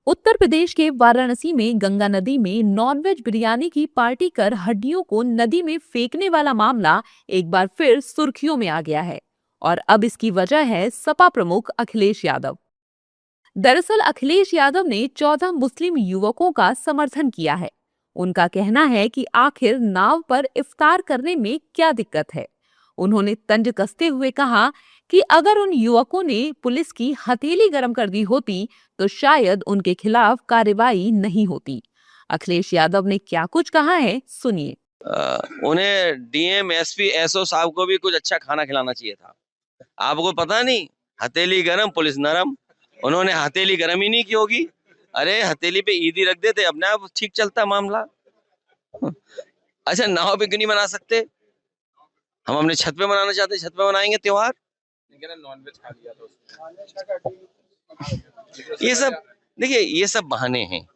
उत्तर प्रदेश के वाराणसी में गंगा नदी में नॉनवेज बिरयानी की पार्टी कर हड्डियों को नदी में फेंकने वाला मामला एक बार फिर सुर्खियों में आ गया है। और अब इसकी वजह है सपा प्रमुख अखिलेश यादव। दरअसल अखिलेश यादव ने 14 मुस्लिम युवकों का समर्थन किया है। उनका कहना है कि आखिर नाव पर इफ्तार करने में क्या दिक्कत है। उन्होंने तंज कसते हुए कहा कि अगर उन युवकों ने पुलिस की हथेली गर्म कर दी होती तो शायद उनके खिलाफ कार्रवाई नहीं होती। अखिलेश यादव ने क्या कुछ कहा है, सुनिए। उन्हें डीएम एसपी एसओ साहब को भी कुछ अच्छा खाना खिलाना चाहिए था। आपको पता नहीं, हथेली गरम पुलिस नरम। उन्होंने हथेली गरम ही नहीं की होगी। अरे हथेली पे ईदी रख देते, अपने आप ठीक चलता मामला। अच्छा, नाव पे क्यों नहीं बना सकते? हम अपने छत पे मनाना चाहते, छत पे मनाएंगे त्योहार। नॉनवेज खा लिया तो ये सब, देखिए ये सब बहाने हैं।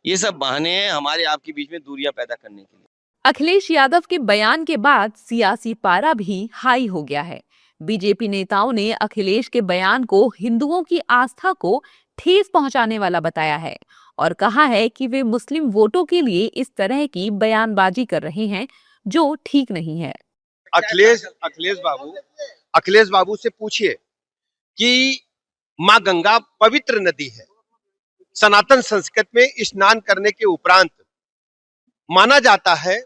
ये सब बहाने हैं हमारे आपके बीच में दूरियां पैदा करने के लिए। अखिलेश यादव के बयान के बाद सियासी पारा भी हाई हो गया है। बीजेपी नेताओं ने अखिलेश के बयान को हिंदुओं की आस्था को ठेस पहुंचाने वाला बताया है और कहा है कि वे मुस्लिम वोटों के लिए इस तरह की बयानबाजी कर रहे हैं जो ठीक नहीं है। अखिलेश बाबू से पूछिए कि माँ गंगा पवित्र नदी है। सनातन संस्कृति में स्नान करने के उपरांत माना जाता है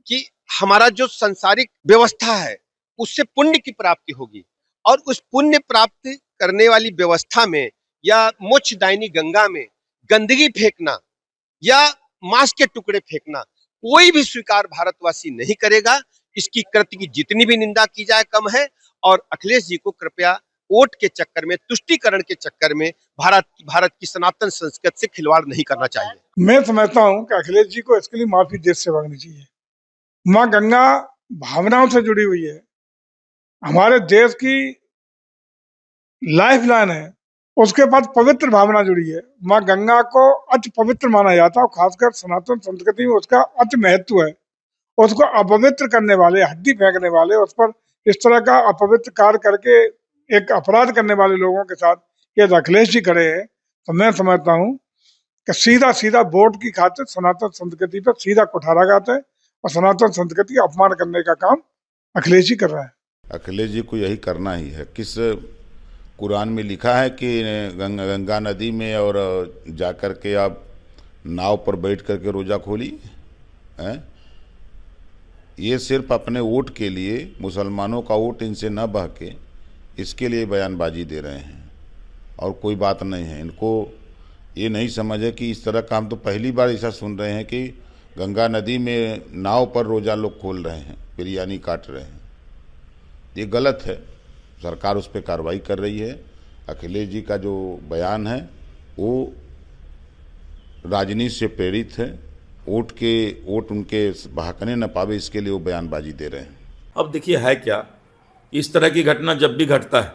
कि हमारा जो संसारिक व्यवस्था है उससे पुण्य की प्राप्ति होगी, और उस पुण्य प्राप्त करने वाली व्यवस्था में या मोक्षदायिनी गंगा में गंदगी फेंकना या मांस के टुकड़े फेंकना कोई भी स्वीकार भारतवासी नहीं करेगा। इसकी कृत्य की जितनी भी निंदा की जाए कम है, और अखिलेश जी को कृपया वोट के चक्कर में, तुष्टीकरण के चक्कर में भारत की सनातन संस्कृति से खिलवाड़ नहीं करना चाहिए। मैं समझता हूं कि अखिलेश जी को इसके लिए माफी देश से मांगनी चाहिए। माँ गंगा भावनाओं से जुड़ी हुई है, हमारे देश की लाइफलाइन है, उसके बाद पवित्र भावना जुड़ी है। माँ गंगा को अति पवित्र माना जाता है, खासकर सनातन संस्कृति में उसका अति महत्व है। उसको अपवित्र करने वाले, हड्डी फेंकने वाले, उस पर इस तरह का अपवित्र कार्य करके एक अपराध करने वाले लोगों के साथ ये अखिलेश जी खड़े हैं, तो मैं समझता हूँ कि सीधा सीधा वोट की खातिर सनातन संस्कृति पर सीधा कुठारा गाते हैं और सनातन संस्कृति का अपमान करने का काम अखिलेश जी कर रहा है। अखिलेश जी को यही करना ही है। किस कुरान में लिखा है कि गंगा नदी में और जाकर के आप नाव पर बैठ करके रोज़ा खोली हैं? ये सिर्फ अपने वोट के लिए, मुसलमानों का वोट इनसे न बहके, इसके लिए बयानबाजी दे रहे हैं और कोई बात नहीं है। इनको ये नहीं समझ है कि इस तरह का हम तो पहली बार ऐसा सुन रहे हैं कि गंगा नदी में नाव पर रोज़ा लोग खोल रहे हैं, बिरयानी काट रहे हैं। ये गलत है। सरकार उस पर कार्रवाई कर रही है। अखिलेश जी का जो बयान है वो राजनीति से प्रेरित है। वोट उनके बहकने न पावे, इसके लिए वो बयानबाजी दे रहे हैं। अब देखिए है क्या, इस तरह की घटना जब भी घटता है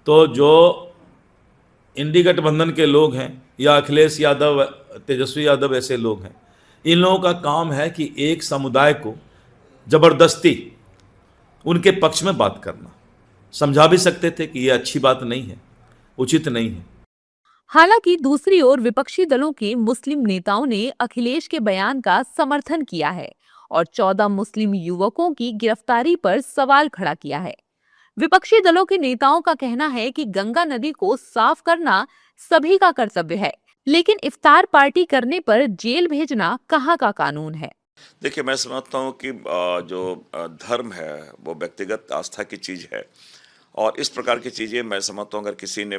तो जो इंडी गठबंधन के लोग हैं या अखिलेश यादव, तेजस्वी यादव ऐसे लोग हैं, इन लोगों का काम है कि एक समुदाय को जबरदस्ती उनके पक्ष में बात करना। समझा भी सकते थे कि ये अच्छी बात नहीं है, उचित नहीं है। हालांकि दूसरी ओर विपक्षी दलों के मुस्लिम नेताओं ने अखिलेश के बयान का समर्थन किया है और 14 मुस्लिम युवकों की गिरफ्तारी पर सवाल खड़ा किया है। विपक्षी दलों के नेताओं का कहना है कि गंगा नदी को साफ करना सभी का कर्तव्य है, लेकिन इफ्तार पार्टी करने पर जेल भेजना कहाँ का कानून है। देखिए, मैं समझता हूँ कि जो धर्म है वो व्यक्तिगत आस्था की चीज़ है, और इस प्रकार की चीज़ें मैं समझता हूँ अगर किसी ने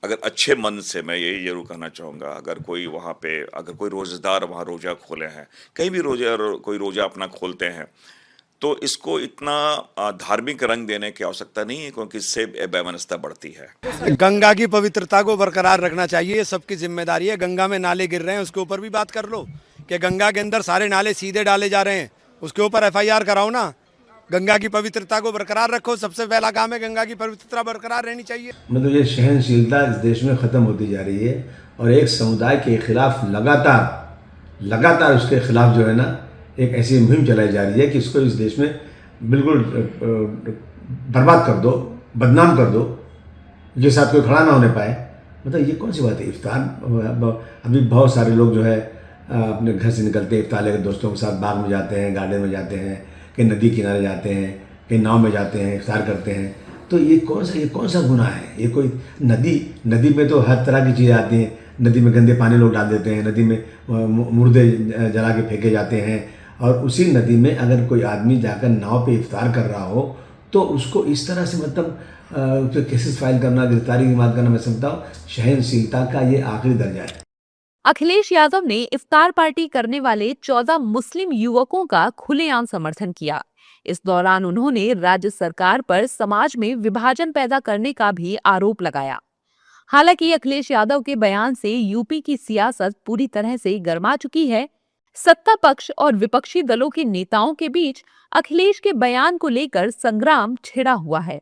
अगर अच्छे मन से, मैं यही जरूर कहना चाहूँगा, अगर कोई वहाँ पे, अगर कोई रोज़ेदार वहाँ रोज़ा खोले हैं, कहीं भी कोई रोज़ा अपना खोलते हैं, तो इसको इतना धार्मिक रंग देने की आवश्यकता नहीं है, क्योंकि इससे वैमनस्यता बढ़ती है। गंगा की पवित्रता को बरकरार रखना चाहिए, सबकी जिम्मेदारी है। गंगा में नाले गिर रहे हैं, उसके ऊपर भी बात कर लो कि गंगा के अंदर सारे नाले सीधे डाले जा रहे हैं, उसके ऊपर एफआईआर कराओ ना। गंगा की पवित्रता को बरकरार रखो, सबसे पहला काम है गंगा की पवित्रता बरकरार रहनी चाहिए। मतलब ये सहनशीलता इस देश में ख़त्म होती जा रही है, और एक समुदाय के खिलाफ लगातार उसके खिलाफ जो है ना एक ऐसी मुहिम चलाई जा रही है कि इसको इस देश में बिल्कुल बर्बाद कर दो, बदनाम कर दो, जिसके साथ कोई खड़ा ना होने पाए, मतलब ये कौन सी बात है? इफ्तार अभी बहुत सारे लोग जो है अपने घर से निकलते हैं, इफ्तार लेकर दोस्तों के साथ बाग में जाते हैं, गार्डन में जाते हैं, कहीं नदी किनारे जाते हैं, कहीं नाव में जाते हैं, इफ्तार करते हैं। तो ये कौन सा गुनाह है? ये कोई नदी में तो हर तरह की चीज़ें आती हैं। नदी में गंदे पानी लोग डाल देते हैं, नदी में मुर्दे जला के फेंके जाते हैं, और उसी नदी में अगर कोई आदमी जाकर नाव पे इफ्तार कर रहा हो तो उसको इस तरह से मतलब केसेस फाइल करना, गिरफ्तारी की बात करना, मैं समझता हूँ सहनशीलता का ये आखिरी दर्जा है। अखिलेश यादव ने इफ्तार पार्टी करने वाले 14 मुस्लिम युवकों का खुलेआम समर्थन किया। इस दौरान उन्होंने राज्य सरकार पर समाज में विभाजन पैदा करने का भी आरोप लगाया। हालांकि अखिलेश यादव के बयान से यूपी की सियासत पूरी तरह से गर्मा चुकी है। सत्ता पक्ष और विपक्षी दलों के नेताओं के बीच अखिलेश के बयान को लेकर संग्राम छिड़ा हुआ है।